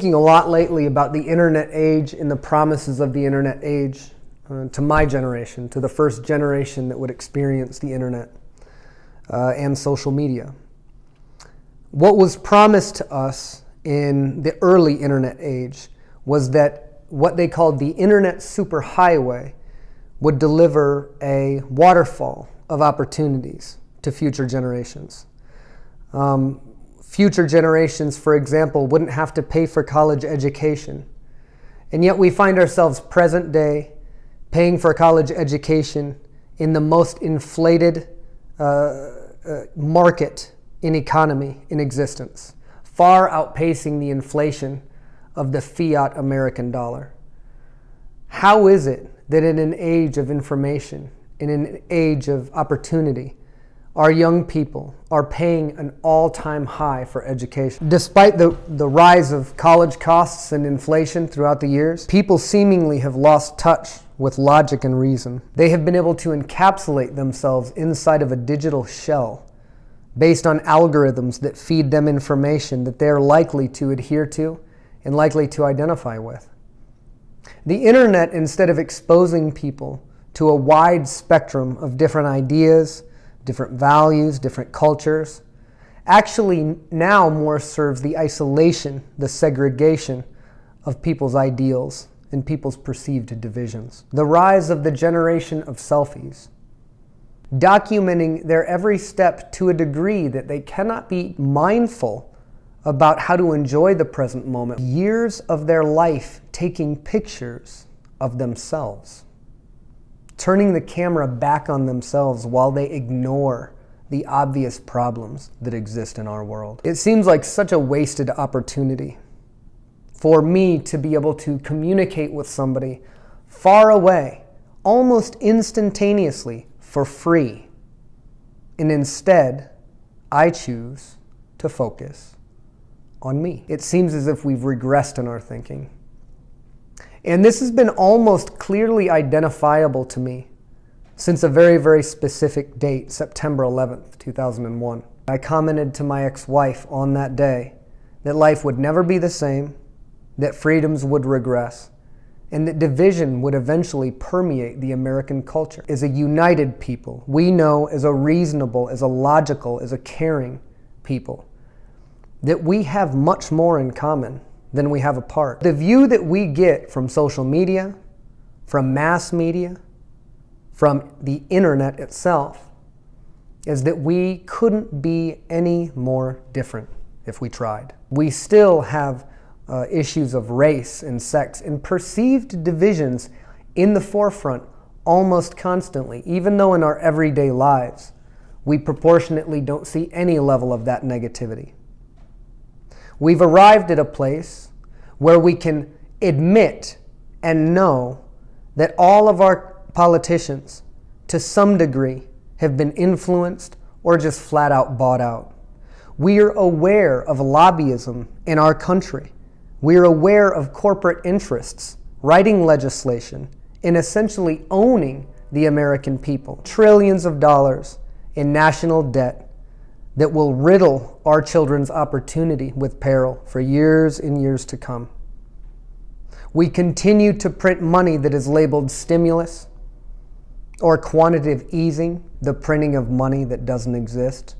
Thinking a lot lately about the internet age and the promises of the internet age to my generation, to the first generation that would experience the internet and social media. What was promised to us in the early internet age was that what they called the internet superhighway would deliver a waterfall of opportunities to future generations. Future generations, for example, wouldn't have to pay for college education. And yet we find ourselves present day paying for college education in the most inflated market in economy in existence, far outpacing the inflation of the fiat American dollar. How is it that in an age of information, in an age of opportunity, our young people are paying an all-time high for education? Despite the rise of college costs and inflation throughout the years, people seemingly have lost touch with logic and reason. They have been able to encapsulate themselves inside of a digital shell based on algorithms that feed them information that they're likely to adhere to and likely to identify with. The internet, instead of exposing people to a wide spectrum of different ideas, different values, different cultures, actually now more serves the isolation, the segregation of people's ideals and people's perceived divisions. The rise of the generation of selfies, documenting their every step to a degree that they cannot be mindful about how to enjoy the present moment. Years of their life taking pictures of themselves, turning the camera back on themselves while they ignore the obvious problems that exist in our world. It seems like such a wasted opportunity for me to be able to communicate with somebody far away, almost instantaneously, for free. And instead, I choose to focus on me. It seems as if we've regressed in our thinking. And this has been almost clearly identifiable to me since a very, very specific date, September 11th, 2001. I commented to my ex-wife on that day that life would never be the same, that freedoms would regress, and that division would eventually permeate the American culture. As a united people, we know as a reasonable, as a logical, as a caring people, that we have much more in common than we have apart. The view that we get from social media, from mass media, from the internet itself, is that we couldn't be any more different if we tried. We still have issues of race and sex and perceived divisions in the forefront almost constantly, even though in our everyday lives we proportionately don't see any level of that negativity. We've arrived at a place where we can admit and know that all of our politicians, to some degree, have been influenced or just flat out bought out. We are aware of lobbyism in our country. We are aware of corporate interests writing legislation and essentially owning the American people. Trillions of dollars in national debt that will riddle our children's opportunity with peril for years and years to come. We continue to print money that is labeled stimulus or quantitative easing, the printing of money that doesn't exist,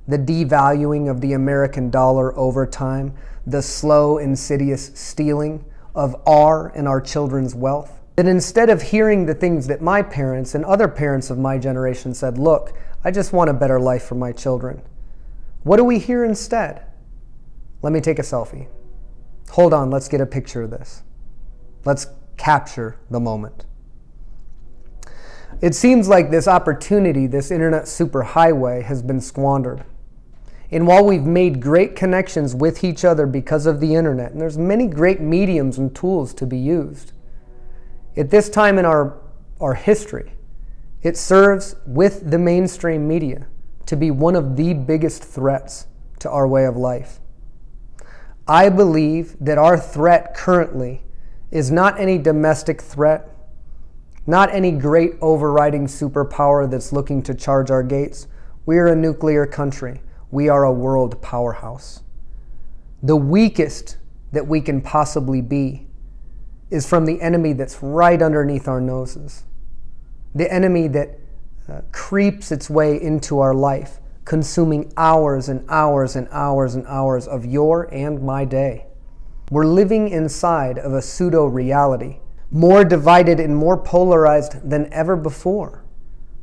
the devaluing of the American dollar over time, the slow, insidious stealing of our and our children's wealth. That instead of hearing the things that my parents and other parents of my generation said, look, I just want a better life for my children, what do we hear instead? Let me take a selfie. Hold on, let's get a picture of this. Let's capture the moment. It seems like this opportunity, this internet superhighway, has been squandered. And while we've made great connections with each other because of the internet, and there's many great mediums and tools to be used, at this time in our history, it serves with the mainstream media to be one of the biggest threats to our way of life. I believe that our threat currently is not any domestic threat, not any great overriding superpower that's looking to charge our gates. We are a nuclear country. We are a world powerhouse. The weakest that we can possibly be is from the enemy that's right underneath our noses. The enemy that creeps its way into our life, consuming hours and hours and hours and hours of your and my day. We're living inside of a pseudo-reality, more divided and more polarized than ever before.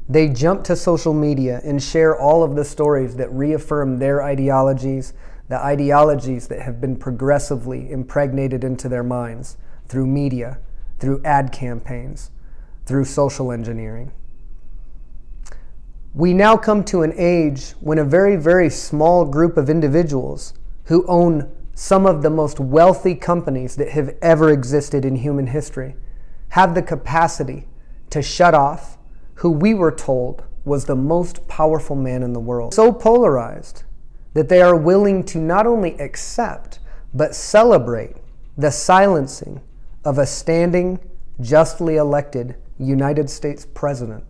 They jump to social media and share all of the stories that reaffirm their ideologies, the ideologies that have been progressively impregnated into their minds through media, through ad campaigns, through social engineering. We now come to an age when a very, very small group of individuals who own some of the most wealthy companies that have ever existed in human history have the capacity to shut off who we were told was the most powerful man in the world. So polarized that they are willing to not only accept, but celebrate the silencing of a standing, justly elected United States president.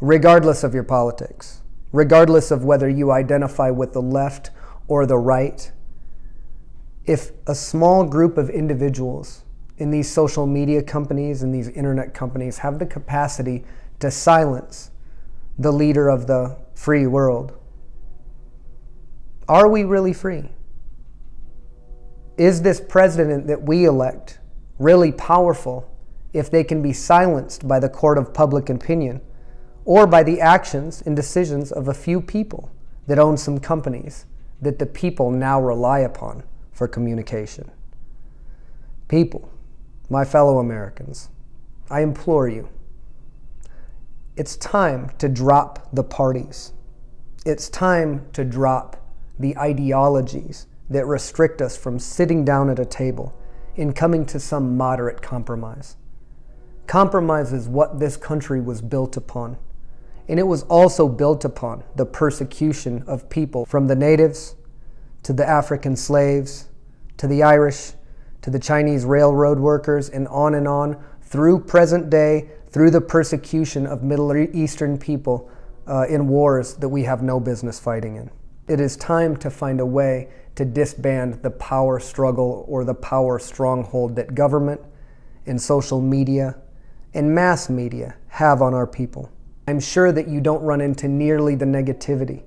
Regardless of your politics, regardless of whether you identify with the left or the right, if a small group of individuals in these social media companies and these internet companies have the capacity to silence the leader of the free world, are we really free? Is this president that we elect really powerful if they can be silenced by the court of public opinion or by the actions and decisions of a few people that own some companies that the people now rely upon for communication? People, my fellow Americans, I implore you, it's time to drop the parties. It's time to drop the ideologies that restrict us from sitting down at a table and coming to some moderate compromise. Compromise is what this country was built upon. And it was also built upon the persecution of people, from the natives to the African slaves to the Irish to the Chinese railroad workers, and on through present day, through the persecution of Middle Eastern people in wars that we have no business fighting in. It is time to find a way to disband the power struggle or the power stronghold that government and social media and mass media have on our people. I'm sure that you don't run into nearly the negativity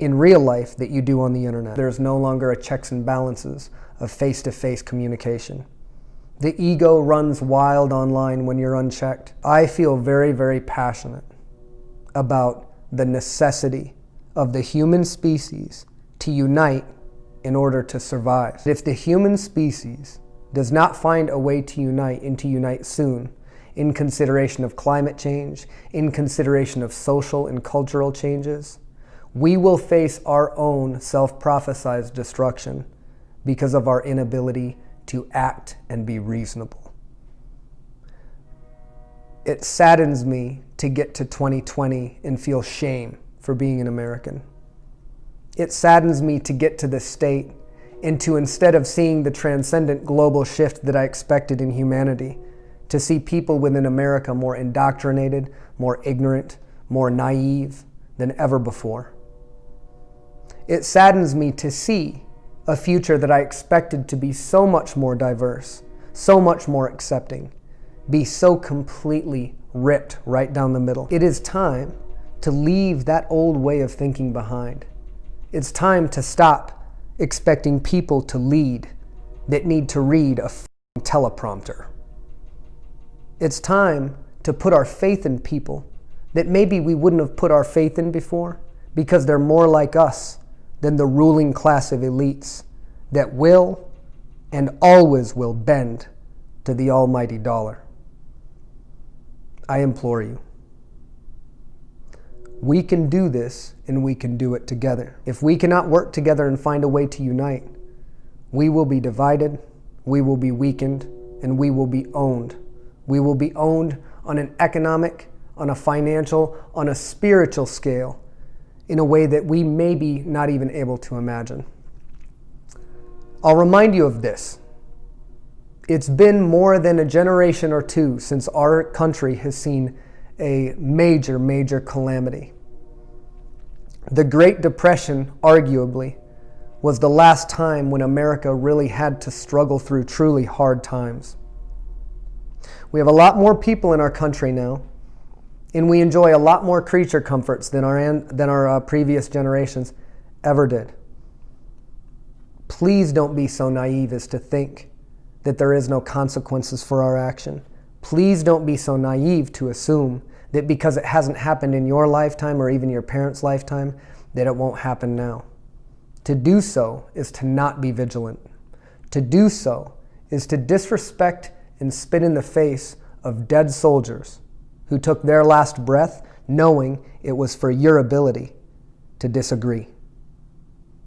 in real life that you do on the internet. There's no longer a checks and balances of face-to-face communication. The ego runs wild online when you're unchecked. I feel very, very passionate about the necessity of the human species to unite in order to survive. If the human species does not find a way to unite, and to unite soon, in consideration of climate change, in consideration of social and cultural changes, we will face our own self-prophesized destruction because of our inability to act and be reasonable. It saddens me to get to 2020 and feel shame for being an American. It saddens me to get to this state and to, instead of seeing the transcendent global shift that I expected in humanity, to see people within America more indoctrinated, more ignorant, more naive than ever before. It saddens me to see a future that I expected to be so much more diverse, so much more accepting, be so completely ripped right down the middle. It is time to leave that old way of thinking behind. It's time to stop expecting people to lead that need to read a teleprompter. It's time to put our faith in people that maybe we wouldn't have put our faith in before because they're more like us than the ruling class of elites that will and always will bend to the almighty dollar. I implore you. We can do this, and we can do it together. If we cannot work together and find a way to unite, we will be divided, we will be weakened, and we will be owned. We will be owned on an economic, on a financial, on a spiritual scale in a way that we may be not even able to imagine. I'll remind you of this. It's been more than a generation or two since our country has seen a major, major calamity. The Great Depression, arguably, was the last time when America really had to struggle through truly hard times. We have a lot more people in our country now, and we enjoy a lot more creature comforts than our previous generations ever did. Please don't be so naive as to think that there is no consequences for our action. Please don't be so naive to assume that because it hasn't happened in your lifetime or even your parents' lifetime, that it won't happen now. To do so is to not be vigilant. To do so is to disrespect and spit in the face of dead soldiers who took their last breath knowing it was for your ability to disagree.